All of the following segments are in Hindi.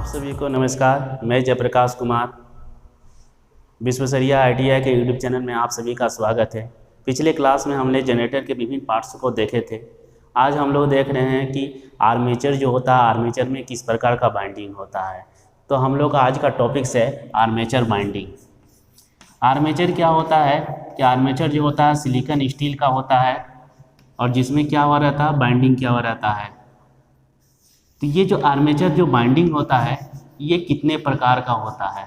सभी को नमस्कार। मैं जयप्रकाश कुमार विश्वसरिया ITI के यूट्यूब चैनल में आप सभी का स्वागत है। पिछले क्लास में हमने जनरेटर के विभिन्न पार्ट्स को देखे थे। आज हम लोग देख रहे हैं कि आर्मेचर जो होता है, आर्मेचर में किस प्रकार का बाइंडिंग होता है। तो हम लोग का आज का टॉपिक्स है आर्मेचर बाइंडिंग। आर्मेचर क्या होता है कि आर्मेचर जो होता है सिलिकॉन स्टील का होता है और जिसमें क्या हुआ रहता है, बाइंडिंग क्या हुआ रहता है। तो ये जो आर्मेचर जो बाइंडिंग होता है ये कितने प्रकार का होता है।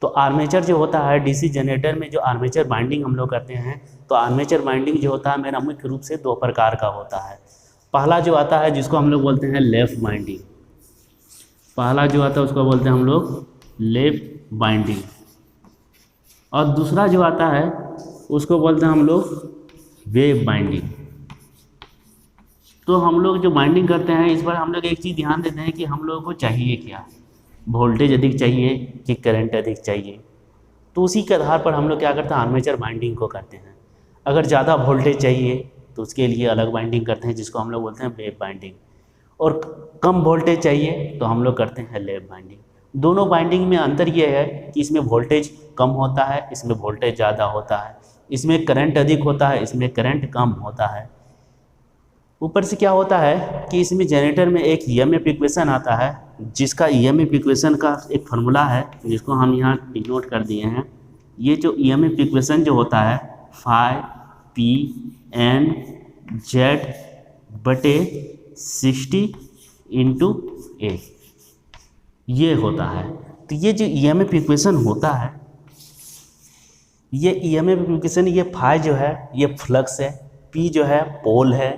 तो आर्मेचर जो होता है DC जनरेटर में जो आर्मेचर बाइंडिंग हम लोग करते हैं, तो आर्मेचर बाइंडिंग जो होता है मेरा मुख्य रूप से दो प्रकार का होता है। पहला जो आता है जिसको हम लोग बोलते हैं लेफ बाइंडिंग, पहला जो आता है उसको बोलते हैं हम लोग लेफ बाइंडिंग, और दूसरा जो आता है उसको बोलते हैं हम लोग वेव बाइंडिंग। तो हम लोग जो बाइंडिंग करते हैं इस पर हम लोग एक चीज़ ध्यान देते हैं कि हम लोगों को चाहिए क्या, वोल्टेज अधिक चाहिए कि करंट अधिक चाहिए। तो उसी के आधार पर हम लोग क्या करते हैं, आर्मेचर बाइंडिंग को करते हैं। अगर ज़्यादा वोल्टेज चाहिए तो उसके लिए अलग बाइंडिंग करते हैं जिसको हम लोग बोलते हैं वेव बाइंडिंग, और कम वोल्टेज चाहिए तो हम लोग करते हैं लेव बाइंडिंग। दोनों बाइंडिंग में अंतर ये है कि इसमें वोल्टेज कम होता है, इसमें वोल्टेज ज़्यादा होता है, इसमें करंट अधिक होता है, इसमें करंट कम होता है। ऊपर से क्या होता है कि इसमें जनरेटर में एक EMF इक्वेशन आता है, जिसका EMF इक्वेशन का एक फार्मूला है जिसको हम यहाँ डिनोट कर दिए हैं। ये जो EMF इक्वेशन जो होता है phi p n z बटे 60 इंटू a, ये होता है। तो ये जो EMF इक्वेशन होता है, ये EMF इक्वेशन, ये phi जो है ये फ्लक्स है, p जो है पोल है,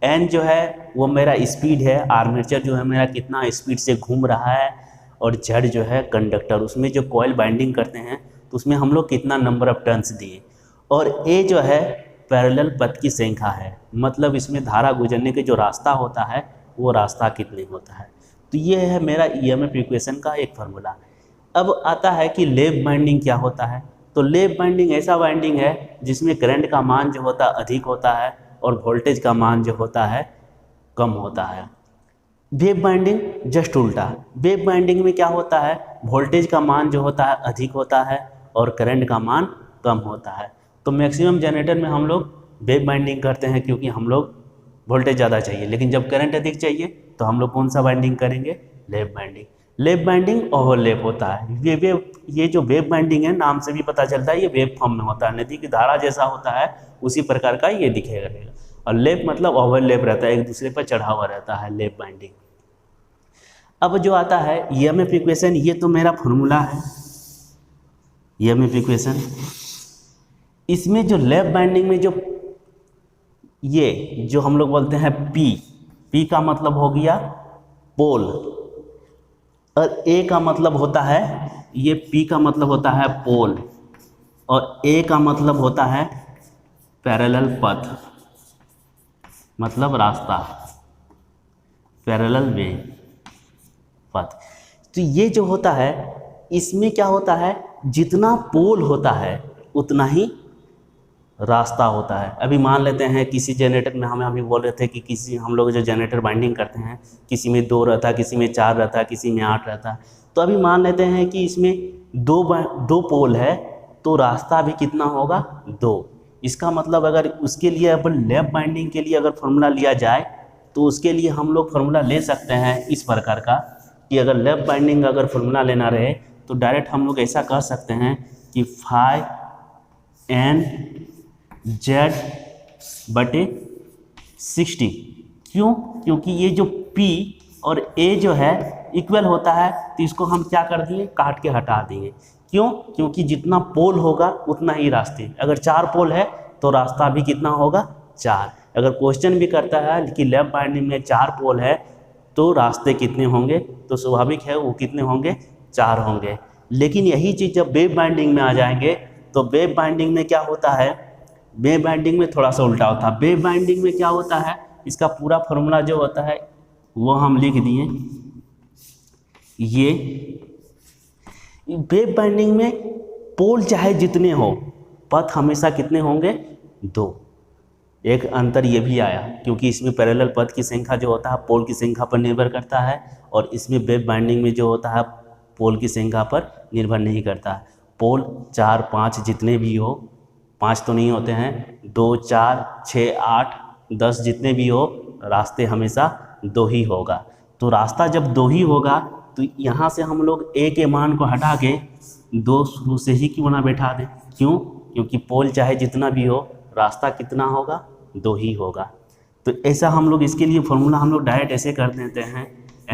n जो है वो मेरा स्पीड है, आर्मेचर जो है मेरा कितना स्पीड से घूम रहा है, और z जो है कंडक्टर, उसमें जो कॉइल बाइंडिंग करते हैं तो उसमें हम लोग कितना नंबर ऑफ टर्न्स दिए, और a जो है पैरेलल पथ की संख्या है, मतलब इसमें धारा गुजरने के जो रास्ता होता है वो रास्ता कितने होता है। तो ये है मेरा EMF इक्वेशन का एक फार्मूला। अब आता है कि लेव बाइंडिंग क्या होता है। तो लेव बाइंडिंग ऐसा बाइंडिंग है जिसमें करंट का मान जो होता है अधिक होता है और वोल्टेज का मान जो होता है कम होता है। वेव बाइंडिंग जस्ट उल्टा, वेव बाइंडिंग में क्या होता है, वोल्टेज का मान जो होता है अधिक होता है और करंट का मान कम होता है। तो मैक्सिमम जनरेटर में हम लोग वेव बाइंडिंग करते हैं क्योंकि हम लोग वोल्टेज ज़्यादा चाहिए, लेकिन जब करंट अधिक चाहिए तो हम लोग कौन सा बाइंडिंग करेंगे, लेव बाइंडिंग। लेव बाइंडिंग ओवरलैप होता है। ये जो वेव बाइंडिंग है नाम से भी पता चलता है ये वेव फॉर्म में होता है, नदी की धारा जैसा होता है उसी प्रकार का ये दिखेगा रहेगा। और लेप मतलब ओवरलैप रहता है, एक दूसरे पर चढ़ा हुआ रहता है, लेप बाइंडिंग। अब जो आता है EMF इक्वेशन, ये तो मेरा फॉर्मूला है EMF इक्वेशन। इसमें जो लेप बाइंडिंग में जो ये जो हम लोग बोलते हैं P का मतलब हो गया पोल, और A का मतलब होता है, ये P का मतलब होता है पोल, और A का मतलब होता है पैरेलल पथ, मतलब रास्ता, पैरेलल वे पथ। तो ये जो होता है इसमें क्या होता है, जितना पोल होता है उतना ही रास्ता होता है। अभी मान लेते हैं किसी जनरेटर में, हमें अभी बोल रहे थे कि किसी हम लोग जो जनरेटर बाइंडिंग करते हैं किसी में 2 रहता है, किसी में 4 रहता है, किसी में 8 रहता है। तो अभी मान लेते हैं कि इसमें दो पोल है तो रास्ता भी कितना होगा, 2। इसका मतलब अगर उसके लिए अपन लेप बाइंडिंग के लिए अगर फार्मूला लिया जाए तो उसके लिए हम लोग फार्मूला ले सकते हैं इस प्रकार का कि अगर लेप बाइंडिंग अगर फार्मूला लेना रहे तो डायरेक्ट हम लोग ऐसा कह सकते हैं कि phi n z बटे 60। क्यों? क्योंकि ये जो P और A जो है इक्वल होता है, तो इसको हम क्या कर दिए, काट के हटा दिए। क्यों? क्योंकि जितना पोल होगा उतना ही रास्ते। अगर 4 पोल है तो रास्ता भी कितना होगा, 4। अगर क्वेश्चन भी करता है कि लेप बाइंडिंग में 4 पोल है तो रास्ते कितने होंगे, तो स्वाभाविक है वो कितने होंगे, 4 होंगे। लेकिन यही चीज़ जब वेव बाइंडिंग में आ जाएंगे तो वेव बाइंडिंग में क्या होता है, वेव बाइंडिंग में थोड़ा सा उल्टा होता है। वेव बाइंडिंग में क्या होता है, इसका पूरा फार्मूला जो होता है वो हम लिख दिए। ये वेव बाइंडिंग में पोल चाहे जितने हो, पथ हमेशा कितने होंगे, 2। एक अंतर ये भी आया क्योंकि इसमें पैरेलल पथ की संख्या जो होता है पोल की संख्या पर निर्भर करता है, और इसमें वेव बाइंडिंग में जो होता है पोल की संख्या पर निर्भर नहीं करता है। पोल 4, 5 जितने भी हो, 5 तो नहीं होते हैं, 2, 4, 6, 8, 10 जितने भी हो, रास्ते हमेशा 2 ही होगा। तो रास्ता जब 2 ही होगा तो यहाँ से हम लोग ए के मान को हटा के 2 शुरू से ही क्यों ना बैठा दें। क्यों? क्योंकि पोल चाहे जितना भी हो, रास्ता कितना होगा, 2 ही होगा। तो ऐसा हम लोग इसके लिए फॉर्मूला हम लोग डायरेक्ट ऐसे कर देते हैं,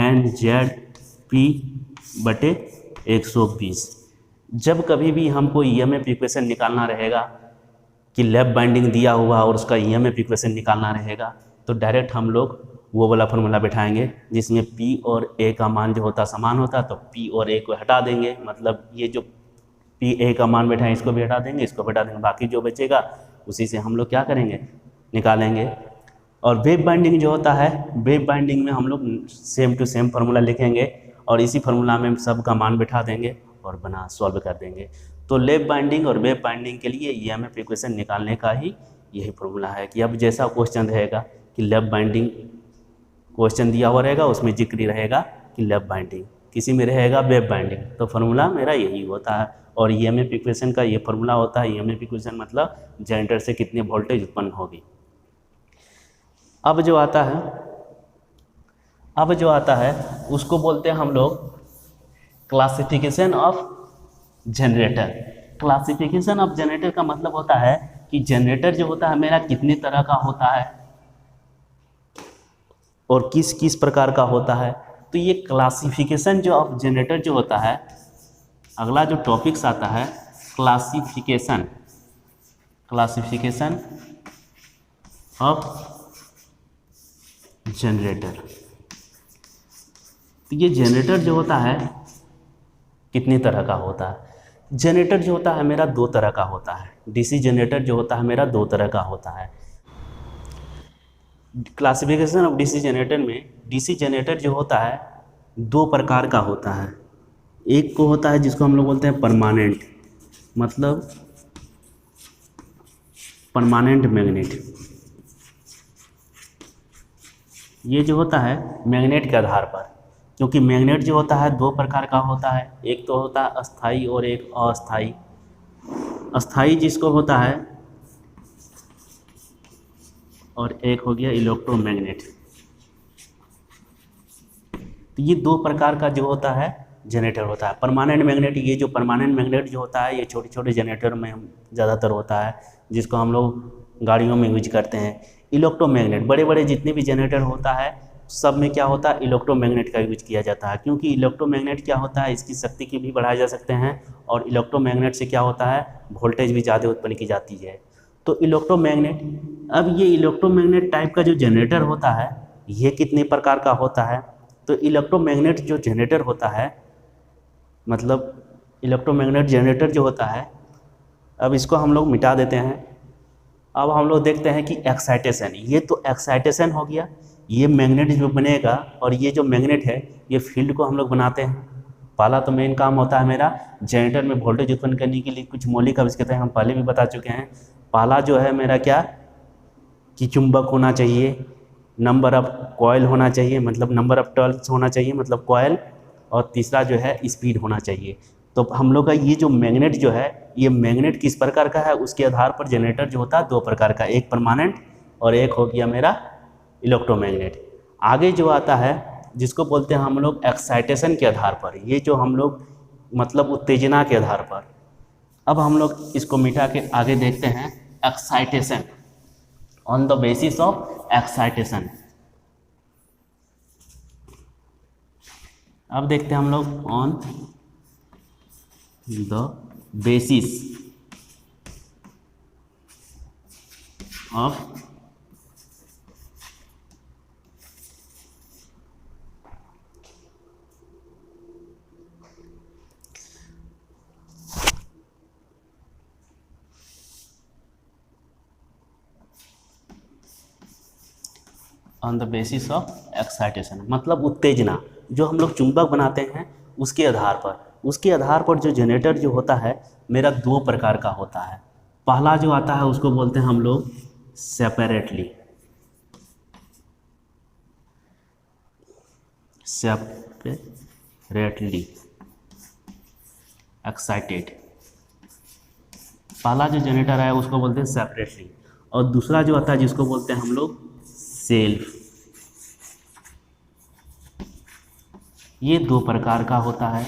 NZP/120। जब कभी भी हमको EMF इक्वेशन निकालना रहेगा कि लैप बाइंडिंग दिया हुआ और उसका EMF इक्वेशन निकालना रहेगा, तो डायरेक्ट हम लोग वो वाला फॉर्मूला बैठाएंगे जिसमें P और A का मान जो होता समान होता, तो P और A को हटा देंगे। मतलब ये जो P A का मान बैठा है इसको भी हटा देंगे, इसको हटा देंगे, बाकी जो बचेगा उसी से हम लोग क्या करेंगे, निकालेंगे। और वेव बाइंडिंग जो होता है, वेव बाइंडिंग में हम लोग सेम टू सेम फार्मूला लिखेंगे और इसी फार्मूला में सब का मान बैठा देंगे और बना सॉल्व कर देंगे। तो लैप बाइंडिंग और वेव बाइंडिंग के लिए EMF इक्वेशन निकालने का ही यही फार्मूला है कि अब जैसा क्वेश्चन रहेगा कि लैप बाइंडिंग क्वेश्चन दिया हुआ रहेगा, उसमें जिक्र रहेगा कि लैप बाइंडिंग, किसी में रहेगा वेव बाइंडिंग, तो फार्मूला मेरा यही होता है। और EMF इक्वेशन का ये फार्मूला होता है। EMF इक्वेशन मतलब जनरेटर से कितनी वोल्टेज उत्पन्न होगी। अब जो आता है उसको बोलते हैं हम लोग classification of generator. Classification of generator का मतलब होता है कि जनरेटर जो होता है मेरा कितने तरह का होता है और किस किस प्रकार का होता है। तो ये क्लासिफिकेशन जो ऑफ जनरेटर जो होता है, अगला जो टॉपिक्स आता है क्लासिफिकेशन ऑफ जनरेटर। तो ये जनरेटर जो होता है कितने तरह का होता है। जनरेटर जो होता है मेरा 2 तरह का होता है। DC जनरेटर जो होता है मेरा 2 तरह का होता है। क्लासिफिकेशन ऑफ DC जनरेटर में DC जनरेटर जो होता है 2 प्रकार का होता है। एक को होता है जिसको हम लोग बोलते हैं परमानेंट, मतलब परमानेंट मैग्नेट। ये जो होता है मैग्नेट के आधार पर, क्योंकि मैग्नेट जो होता है 2 प्रकार का होता है। एक तो होता है अस्थाई और एक अस्थाई। अस्थाई जिसको होता है और एक हो गया इलेक्ट्रोमैग्नेट। तो ये 2 प्रकार का जो होता है जनरेटर होता है। परमानेंट मैग्नेट, ये जो परमानेंट मैग्नेट जो होता है ये छोटे छोटे जनरेटर में ज़्यादातर होता है, जिसको हम लोग गाड़ियों में यूज करते हैं। इलेक्ट्रोमैग्नेट बड़े बड़े जितने भी जनरेटर होता है सब में क्या होता है, इलेक्ट्रोमैग्नेट का यूज किया जाता है। क्योंकि इलेक्ट्रोमैग्नेट क्या होता है, इसकी शक्ति की भी बढ़ाए जा सकते हैं और इलेक्ट्रोमैग्नेट से क्या होता है, वोल्टेज भी ज़्यादा उत्पन्न की जाती है। तो इलेक्ट्रोमैग्नेट, अब ये इलेक्ट्रोमैग्नेट टाइप का जो जनरेटर होता है ये कितने प्रकार का होता है। तो इलेक्ट्रोमैग्नेट जो जनरेटर होता है, मतलब इलेक्ट्रोमैग्नेट जनरेटर जो होता है, अब इसको हम लोग मिटा देते हैं। अब हम लोग देखते हैं कि एक्साइटेशन, ये तो एक्साइटेशन हो गया। ये मैग्नेट जो बनेगा और ये जो मैग्नेट है ये फील्ड को हम लोग बनाते हैं। पहला तो मेन काम होता है मेरा जनरेटर में वोल्टेज उत्पन्न करने के लिए कुछ मौलिक आवश्यकताएं हम पहले भी बता चुके हैं। पहला जो है मेरा क्या कि चुंबक होना चाहिए, नंबर ऑफ कॉयल होना चाहिए, मतलब नंबर ऑफ टर्न्स होना चाहिए, मतलब कॉयल, और तीसरा जो है स्पीड होना चाहिए। तो हम लोग का ये जो मैग्नेट जो है, ये मैग्नेट किस प्रकार का है उसके आधार पर जनरेटर जो होता है 2 प्रकार का, एक परमानेंट और एक हो गया मेरा इलेक्ट्रोमैग्नेट। आगे जो आता है जिसको बोलते हैं हम लोग एक्साइटेशन के आधार पर, ये जो हम लोग मतलब उत्तेजना के आधार पर। अब हम लोग इसको मिटा के आगे देखते हैं excitation, on the basis of excitation. अब देखते हैं हम लोग on the basis of on the basis of excitation, मतलब उत्तेजना। जो हम लोग चुंबक बनाते हैं उसके आधार पर जो जनरेटर जो होता है मेरा 2 प्रकार का होता है। पहला जो आता है उसको बोलते हैं हम लोग सेपरेटली एक्साइटेड। पहला जो जनरेटर है उसको बोलते हैं सेपरेटली, और दूसरा जो आता है जिसको बोलते हैं हम लोग सेल्फ। ये दो प्रकार का होता है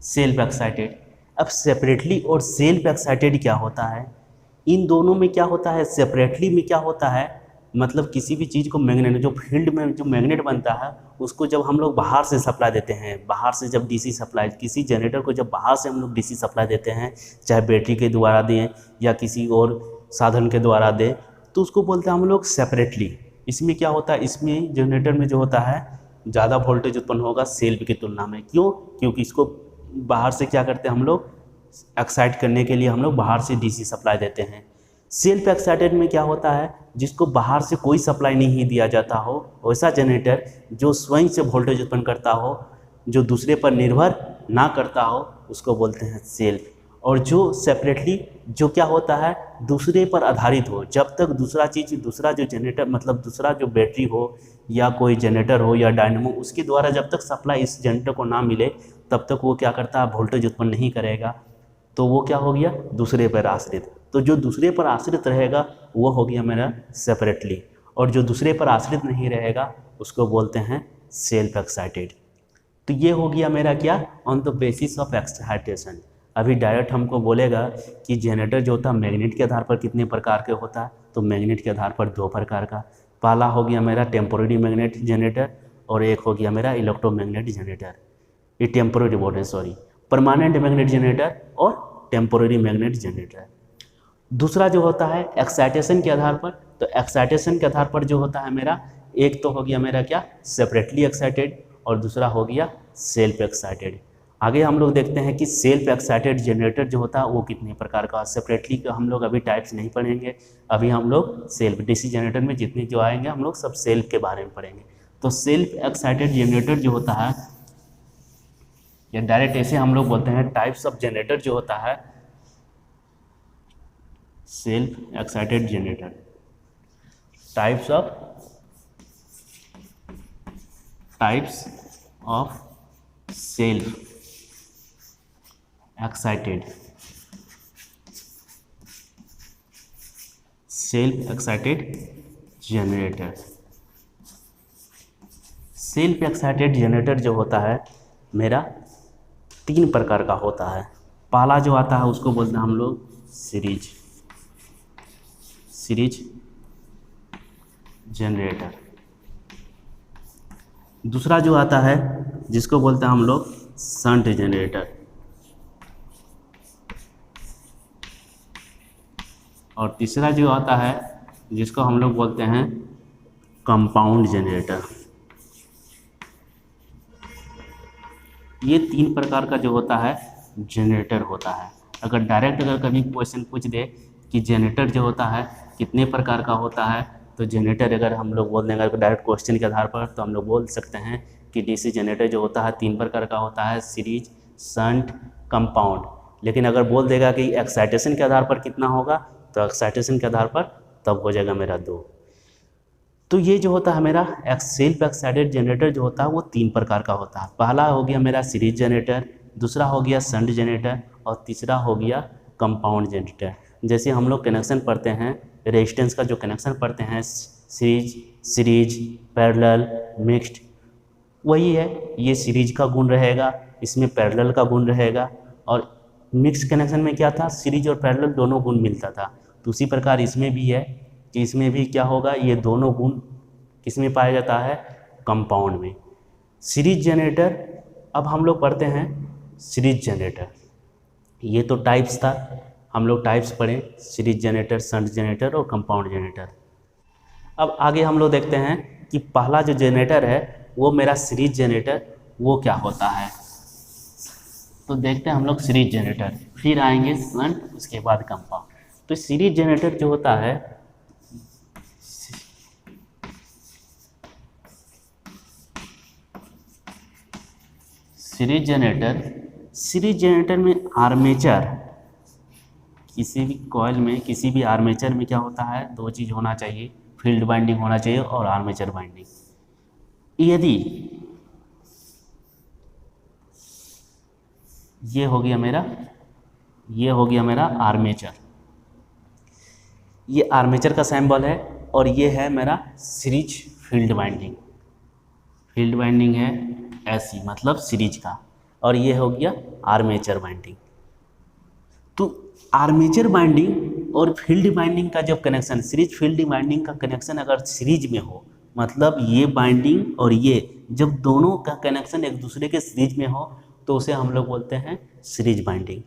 सेल्फ एक्साइटेड। अब सेपरेटली और सेल्फ एक्साइटेड क्या होता है, इन दोनों में क्या होता है। सेपरेटली में क्या होता है, मतलब किसी भी चीज़ को मैग्नेट, जो फील्ड में जो मैग्नेट बनता है उसको जब हम लोग बाहर से सप्लाई देते हैं, बाहर से जब डीसी सप्लाई, किसी जनरेटर को जब बाहर से हम लोग डीसी सप्लाई देते हैं, चाहे बैटरी के द्वारा दें या किसी और साधन के द्वारा दें, तो उसको बोलते हैं हम लोग सेपरेटली। इसमें क्या होता है, इसमें जनरेटर में जो होता है ज़्यादा वोल्टेज उत्पन्न होगा सेल्फ की तुलना में। क्यों? क्योंकि इसको बाहर से क्या करते हैं हम लोग, एक्साइट करने के लिए हम लोग बाहर से डीसी सप्लाई देते हैं। सेल्फ एक्साइटेड में क्या होता है, जिसको बाहर से कोई सप्लाई नहीं दिया जाता हो, वैसा जनरेटर जो स्वयं से वोल्टेज उत्पन्न करता हो, जो दूसरे पर निर्भर ना करता हो, उसको बोलते हैं सेल्फ। और जो सेपरेटली, जो क्या होता है, दूसरे पर आधारित हो। जब तक दूसरा चीज़, दूसरा जो जनरेटर, मतलब दूसरा जो बैटरी हो या कोई जनरेटर हो या डायनेमो, उसके द्वारा जब तक सप्लाई इस जनरेटर को ना मिले तब तक वो क्या करता है, वोल्टेज उत्पन्न नहीं करेगा। तो वो क्या हो गया, दूसरे पर आश्रित। तो जो दूसरे पर आश्रित रहेगा वो हो गया मेरा सेपरेटली, और जो दूसरे पर आश्रित नहीं रहेगा उसको बोलते हैं सेल्फ एक्साइटेड। तो ये हो गया मेरा क्या, on the basis of excitation. अभी डायरेक्ट हमको बोलेगा कि जनरेटर जो होता है मैग्नेट के आधार पर कितने प्रकार के होता है, तो मैग्नेट के आधार पर दो प्रकार का। पहला हो गया मेरा टेम्पोररी मैग्नेट जनरेटर, और एक हो गया मेरा इलेक्ट्रोमैग्नेट जनरेटर। ये टेम्पोररी बोल रहे, सॉरी, परमानेंट मैग्नेट जनरेटर और टेम्पोररी मैग्नेट जनरेटर। दूसरा जो होता है एक्साइटेशन के आधार पर, तो एक्साइटेशन के आधार पर जो होता है मेरा, एक तो हो गया मेरा क्या, सेपरेटली एक्साइटेड, और दूसरा हो गया सेल्फ एक्साइटेड। आगे हम लोग देखते हैं कि सेल्फ एक्साइटेड जनरेटर जो होता है वो कितने प्रकार का। सेपरेटली का हम लोग अभी टाइप्स नहीं पढ़ेंगे, अभी हम लोग सेल्फ, डीसी जनरेटर में जितने जो आएंगे हम लोग सब सेल्फ के बारे में पढ़ेंगे। तो सेल्फ एक्साइटेड जनरेटर जो होता है, या डायरेक्ट ऐसे हम लोग बोलते हैं टाइप्स ऑफ जनरेटर जो होता है, self excited generator, types of self excited generator. Self excited generator जो होता है मेरा तीन प्रकार का होता है। पहला जो आता है उसको बोलते हैं हम लोग सीरीज जनरेटर। दूसरा जो आता है जिसको बोलते हैं हम लोग शंट जनरेटर, और तीसरा जो आता है जिसको हम लोग बोलते हैं कंपाउंड जनरेटर। ये तीन प्रकार का जो होता है जनरेटर होता है। अगर डायरेक्ट अगर कभी क्वेश्चन पूछ दे कि जनरेटर जो होता है कितने प्रकार का होता है, तो जनरेटर अगर हम लोग बोल देंगे डायरेक्ट क्वेश्चन के आधार पर, तो हम लोग बोल सकते हैं कि डीसी जनरेटर जो होता है तीन प्रकार का होता है, सीरीज, शंट, कंपाउंड। लेकिन अगर बोल देगा कि एक्साइटेशन के आधार पर कितना होगा, तो एक्साइटेशन के आधार पर तब हो जाएगा मेरा 2। तो ये जो होता है मेरा सेल्फ एक्साइटेड जनरेटर जो होता है वो तीन प्रकार का होता है। पहला हो गया मेरा सीरीज जनरेटर, दूसरा हो गया शंट जनरेटर, और तीसरा हो गया कंपाउंड जनरेटर। जैसे हम लोग कनेक्शन पढ़ते हैं, रेजिस्टेंस का जो कनेक्शन पढ़ते हैं, सीरीज, पैरेलल, मिक्स्ड, वही है। ये सीरीज का गुण रहेगा, इसमें पैरेलल का गुण रहेगा, और मिक्स्ड कनेक्शन में क्या था, सीरीज और पैरेलल दोनों गुण मिलता था। तो उसी प्रकार इसमें भी है कि इसमें भी क्या होगा, ये दोनों गुण किसमें पाया जाता है, कंपाउंड में। सीरीज जनरेटर, अब हम लोग पढ़ते हैं सीरीज जनरेटर। ये तो टाइप्स था, हम लोग टाइप्स पढ़े, सीरीज जनरेटर, शंट जनरेटर और कंपाउंड जनरेटर। अब आगे हम लोग देखते हैं कि पहला जो जनरेटर है वो मेरा सीरीज जनरेटर, वो क्या होता है। तो देखते हैं हम लोग सीरीज जनरेटर, फिर आएंगे शंट, उसके बाद कंपाउंड। तो सीरीज जनरेटर जो होता है, सीरीज जनरेटर में आर्मेचर किसी भी कॉइल में, किसी भी आर्मेचर में क्या होता है, दो चीज़ होना चाहिए, फील्ड वाइंडिंग होना चाहिए और आर्मेचर वाइंडिंग। यदि ये हो गया मेरा आर्मेचर, ये आर्मेचर का सिंबल है, और ये है मेरा series field winding. Field winding है ऐसी, मतलब सीरीज का, और ये हो गया आर्मेचर वाइंडिंग। तो आर्मेचर वाइंडिंग और फील्ड वाइंडिंग का जब कनेक्शन, सीरीज फील्ड वाइंडिंग का कनेक्शन अगर सीरीज में हो, मतलब ये वाइंडिंग और ये जब दोनों का कनेक्शन एक दूसरे के सीरीज में हो, तो उसे हम लोग बोलते हैं सीरीज वाइंडिंग,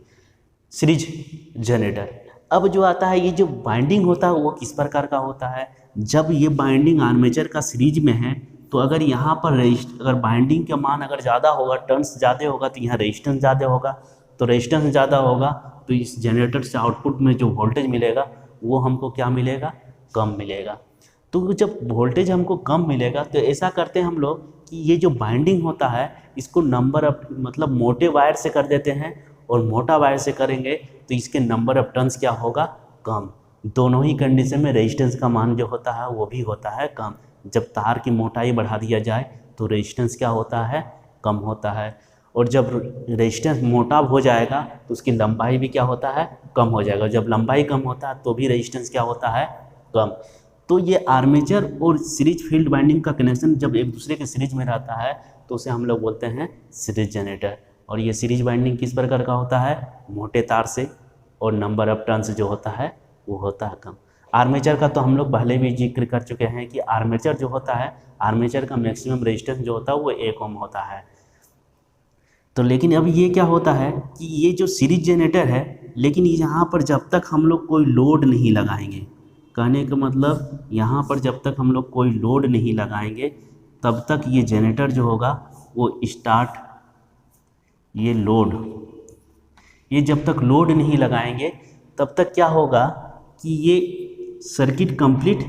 सीरीज जनरेटर। अब जो आता है, ये जो बाइंडिंग होता है वो किस प्रकार का होता है, जब ये बाइंडिंग आर्मेचर का सीरीज में है, तो अगर यहाँ पर अगर बाइंडिंग का मान अगर ज़्यादा होगा, टर्न्स ज़्यादा होगा, तो यहाँ रेजिस्टेंस ज़्यादा होगा, तो रेजिस्टेंस ज़्यादा होगा तो इस जनरेटर से आउटपुट में जो वोल्टेज मिलेगा वो हमको क्या मिलेगा, कम मिलेगा। तो जब वोल्टेज हमको कम मिलेगा, तो ऐसा करते हैं हम लोग कि ये जो बाइंडिंग होता है इसको नंबर ऑफ, मतलब मोटे वायर से कर देते हैं, और मोटा वायर से करेंगे तो इसके नंबर ऑफ टर्न्स क्या होगा, कम। दोनों ही कंडीशन में रेजिस्टेंस का मान जो होता है वो भी होता है कम। जब तार की मोटाई बढ़ा दिया जाए तो रेजिस्टेंस क्या होता है, कम होता है, और जब रेजिस्टेंस मोटा हो जाएगा तो उसकी लंबाई भी क्या होता है, कम हो जाएगा। जब लंबाई कम होता है तो भी रेजिस्टेंस क्या होता है, कम। तो ये आर्मेचर और सीरीज फील्ड वाइंडिंग का कनेक्शन जब एक दूसरे के सीरीज में रहता है तो उसे हम लोग बोलते हैं सीरीज जनरेटर। और ये सीरीज वाइंडिंग किस प्रकार का होता है, मोटे तार से, और नंबर ऑफ टर्न्स जो होता है वो होता है कम। आर्मेचर का तो हम लोग पहले भी जिक्र कर चुके हैं कि आर्मेचर जो होता है, आर्मेचर का मैक्सिमम रेजिस्टेंस जो होता है वो 1 ओम होता है। तो लेकिन अब ये क्या होता है कि ये जो सीरीज जनरेटर है, लेकिन यहाँ पर जब तक हम लोग कोई लोड नहीं लगाएंगे, कहने का मतलब यहाँ पर जब तक हम लोग कोई लोड नहीं लगाएंगे तब तक ये जनरेटर जो होगा वो स्टार्ट, ये लोड, ये जब तक लोड नहीं लगाएंगे तब तक क्या होगा कि ये सर्किट कंप्लीट,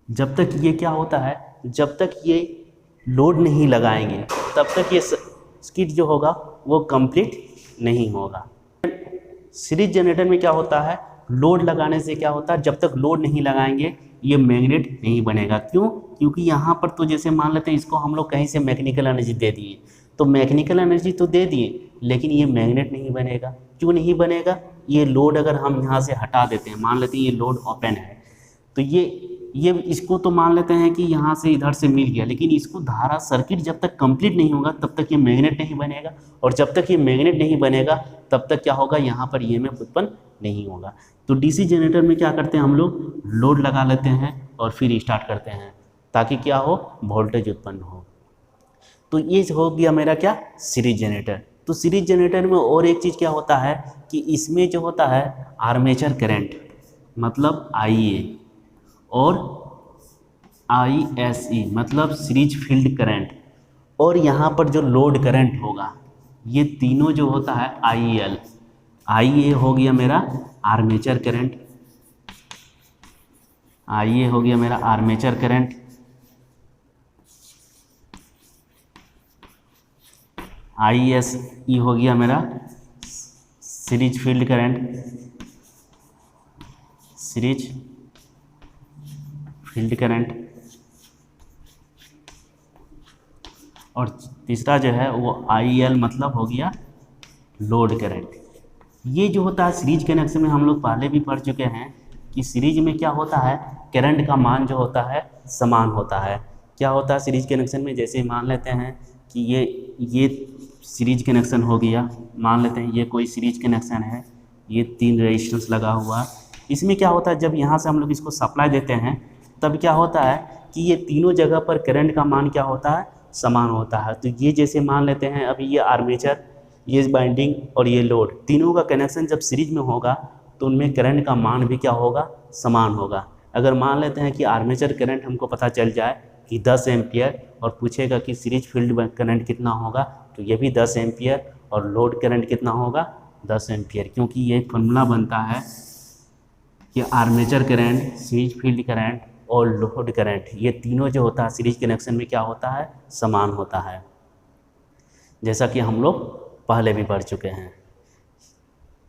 जब तक ये क्या होता है, जब तक ये लोड नहीं लगाएंगे तब तक ये सर्किट जो होगा वो कंप्लीट नहीं होगा। सीरीज जनरेटर में क्या होता है, लोड लगाने से क्या होता है, जब तक लोड नहीं लगाएंगे ये मैग्नेट नहीं बनेगा। क्यों? क्योंकि यहाँ पर तो जैसे मान लेते हैं इसको हम लोग कहीं से मैकेनिकल एनर्जी दे दिए, तो मैकेनिकल एनर्जी तो दे दिए लेकिन ये मैग्नेट नहीं बनेगा। क्यों नहीं बनेगा? ये लोड अगर हम यहाँ से हटा देते हैं, मान लेते हैं ये लोड ओपन है, तो ये इसको तो मान लेते हैं कि यहाँ से इधर से मिल गया, लेकिन इसको धारा सर्किट जब तक कंप्लीट नहीं होगा तब तक ये मैग्नेट नहीं बनेगा, और जब तक ये मैग्नेट नहीं बनेगा तब तक क्या होगा, यहाँ पर ईएमएफ उत्पन्न नहीं होगा। तो डीसी जनरेटर में क्या करते हैं हम लोग, लोड लगा लेते हैं और फिर स्टार्ट करते हैं ताकि क्या हो, वोल्टेज उत्पन्न हो। तो ये हो गया मेरा क्या, सीरीज जनरेटर। तो सीरीज जनरेटर में और एक चीज़ क्या होता है कि इसमें जो होता है आर्मेचर करंट, मतलब आईए, और ISE मतलब सीरीज फील्ड करंट, और यहाँ पर जो लोड करंट होगा, ये तीनों जो होता है IEL। IA हो गया मेरा आर्मेचर करंट, IA हो गया मेरा आर्मेचर करंट, ISE हो गया मेरा series field current, series field current, और तीसरा जो है वो IEL मतलब हो गया लोड करंट। ये जो होता है सीरीज कनेक्शन में हम लोग पहले भी पढ़ चुके हैं कि सीरीज में क्या होता है, करंट का मान जो होता है समान होता है। क्या होता है सीरीज कनेक्शन में, जैसे मान लेते हैं कि ये सीरीज कनेक्शन हो गया, मान लेते हैं ये कोई सीरीज कनेक्शन है, ये 3 रेजिस्टेंस लगा हुआ। इसमें क्या होता है, जब यहाँ से हम लोग इसको सप्लाई देते हैं तब क्या होता है कि ये तीनों जगह पर करंट का मान क्या होता है, समान होता है। तो ये जैसे मान लेते हैं अभी ये आर्मेचर, ये बाइंडिंग और ये लोड, तीनों का कनेक्शन जब सीरीज में होगा तो उनमें करंट का मान भी क्या होगा, समान होगा। अगर मान लेते हैं कि आर्मेचर करंट हमको पता चल जाए कि 10 एम्पियर, और पूछेगा कि सीरीज फील्ड करंट कितना होगा, तो ये भी 10 एम्पियर, और लोड करंट कितना होगा, 10 एम्पियर। क्योंकि ये फॉर्मूला बनता है कि armature current, series field current और लोड करंट, ये तीनों जो होता है सीरीज कनेक्शन में क्या होता है, समान होता है। जैसा कि हम लोग पहले भी पढ़ चुके हैं।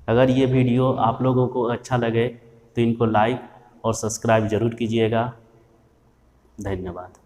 अगर ये वीडियो आप लोगों को अच्छा लगे तो इनको लाइक और सब्सक्राइब ज़रूर कीजिएगा। धन्यवाद।